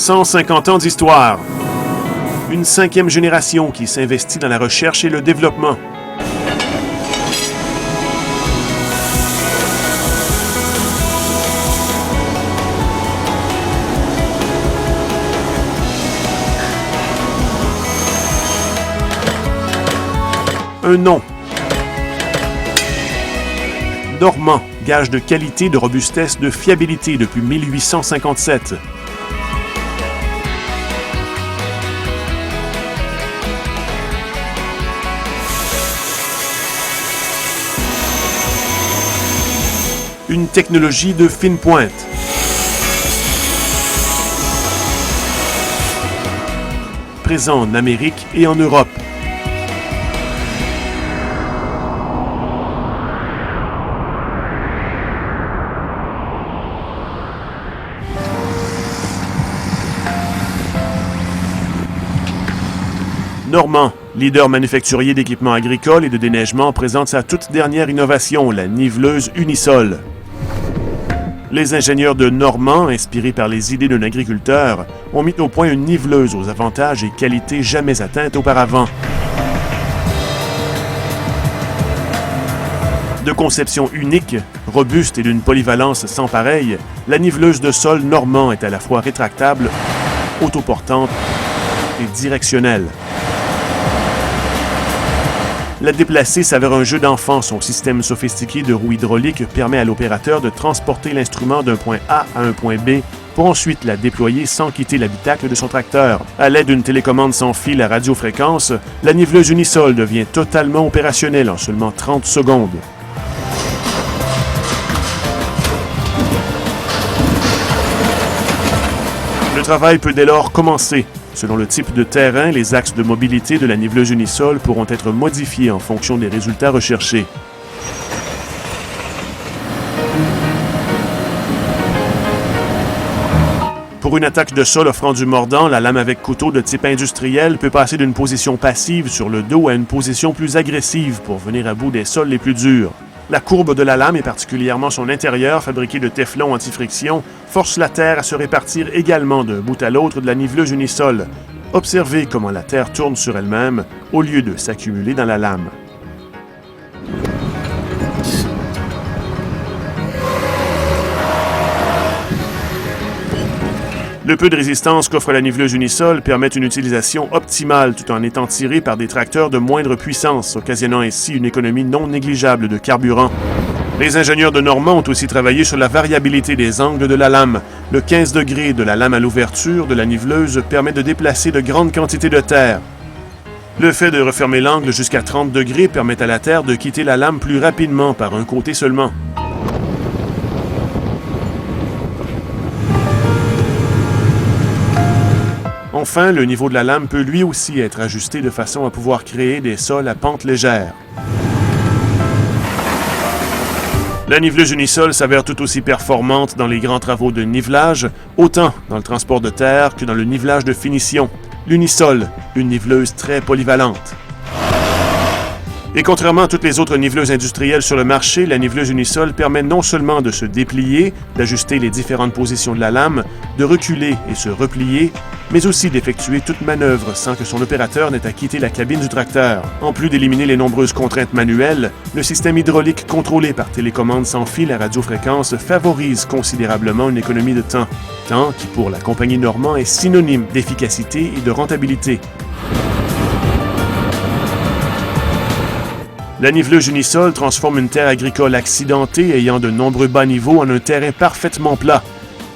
150 ans d'histoire. Une 5e génération qui s'investit dans la recherche et le développement. Un nom. Normand, gage de qualité, de robustesse, de fiabilité depuis 1857. Une technologie de fine pointe. Présent en Amérique et en Europe. Normand, leader manufacturier d'équipements agricoles et de déneigement, présente sa toute dernière innovation, la niveleuse Unisol. Les ingénieurs de Normand, inspirés par les idées d'un agriculteur, ont mis au point une niveleuse aux avantages et qualités jamais atteintes auparavant. De conception unique, robuste et d'une polyvalence sans pareille, la niveleuse de sol Normand est à la fois rétractable, autoportante et directionnelle. La déplacer s'avère un jeu d'enfant. Son système sophistiqué de roues hydrauliques permet à l'opérateur de transporter l'instrument d'un point A à un point B pour ensuite la déployer sans quitter l'habitacle de son tracteur. À l'aide d'une télécommande sans fil à radiofréquence, la niveleuse Unisol devient totalement opérationnelle en seulement 30 secondes. Le travail peut dès lors commencer. Selon le type de terrain, les axes de mobilité de la niveleuse Unisol pourront être modifiés en fonction des résultats recherchés. Pour une attaque de sol offrant du mordant, la lame avec couteau de type industriel peut passer d'une position passive sur le dos à une position plus agressive pour venir à bout des sols les plus durs. La courbe de la lame, et particulièrement son intérieur, fabriqué de téflon anti-friction, force la terre à se répartir également d'un bout à l'autre de la niveleuse Unisol. Observez comment la terre tourne sur elle-même au lieu de s'accumuler dans la lame. Le peu de résistance qu'offre la niveleuse Unisol permet une utilisation optimale tout en étant tiré par des tracteurs de moindre puissance, occasionnant ainsi une économie non négligeable de carburant. Les ingénieurs de Normand ont aussi travaillé sur la variabilité des angles de la lame. Le 15 degrés de la lame à l'ouverture de la niveleuse permet de déplacer de grandes quantités de terre. Le fait de refermer l'angle jusqu'à 30 degrés permet à la terre de quitter la lame plus rapidement par un côté seulement. Enfin, le niveau de la lame peut lui aussi être ajusté de façon à pouvoir créer des sols à pente légère. La niveleuse Unisol s'avère tout aussi performante dans les grands travaux de nivelage, autant dans le transport de terre que dans le nivelage de finition. L'Unisol, une niveleuse très polyvalente. Et contrairement à toutes les autres niveleuses industrielles sur le marché, la niveleuse Unisol permet non seulement de se déplier, d'ajuster les différentes positions de la lame, de reculer et se replier, mais aussi d'effectuer toute manœuvre sans que son opérateur n'ait à quitter la cabine du tracteur. En plus d'éliminer les nombreuses contraintes manuelles, le système hydraulique contrôlé par télécommande sans fil à radiofréquence favorise considérablement une économie de temps. Temps qui, pour la compagnie Normand, est synonyme d'efficacité et de rentabilité. La niveleuse Unisol transforme une terre agricole accidentée ayant de nombreux bas niveaux en un terrain parfaitement plat.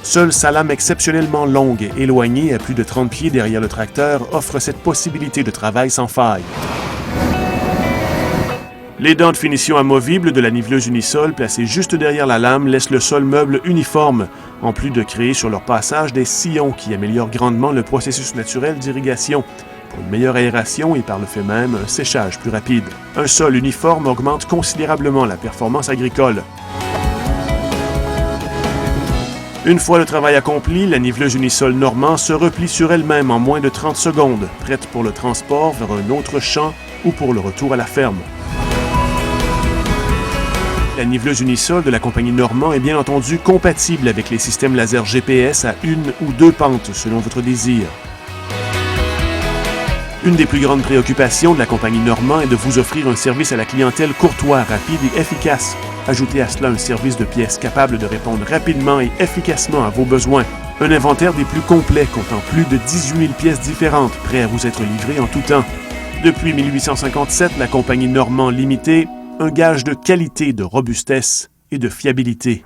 Seule sa lame exceptionnellement longue et éloignée à plus de 30 pieds derrière le tracteur offre cette possibilité de travail sans faille. Les dents de finition amovibles de la niveleuse Unisol placées juste derrière la lame laissent le sol meuble uniforme, en plus de créer sur leur passage des sillons qui améliorent grandement le processus naturel d'irrigation, pour une meilleure aération et par le fait même un séchage plus rapide. Un sol uniforme augmente considérablement la performance agricole. Une fois le travail accompli, la niveleuse Unisol Normand se replie sur elle-même en moins de 30 secondes, prête pour le transport vers un autre champ ou pour le retour à la ferme. La niveleuse Unisol de la compagnie Normand est bien entendu compatible avec les systèmes laser GPS à 1 ou 2 pentes selon votre désir. Une des plus grandes préoccupations de la compagnie Normand est de vous offrir un service à la clientèle courtois, rapide et efficace. Ajoutez à cela un service de pièces capable de répondre rapidement et efficacement à vos besoins. Un inventaire des plus complets comptant plus de 18 000 pièces différentes, prêt à vous être livré en tout temps. Depuis 1857, la compagnie Normand Limitée, un gage de qualité, de robustesse et de fiabilité.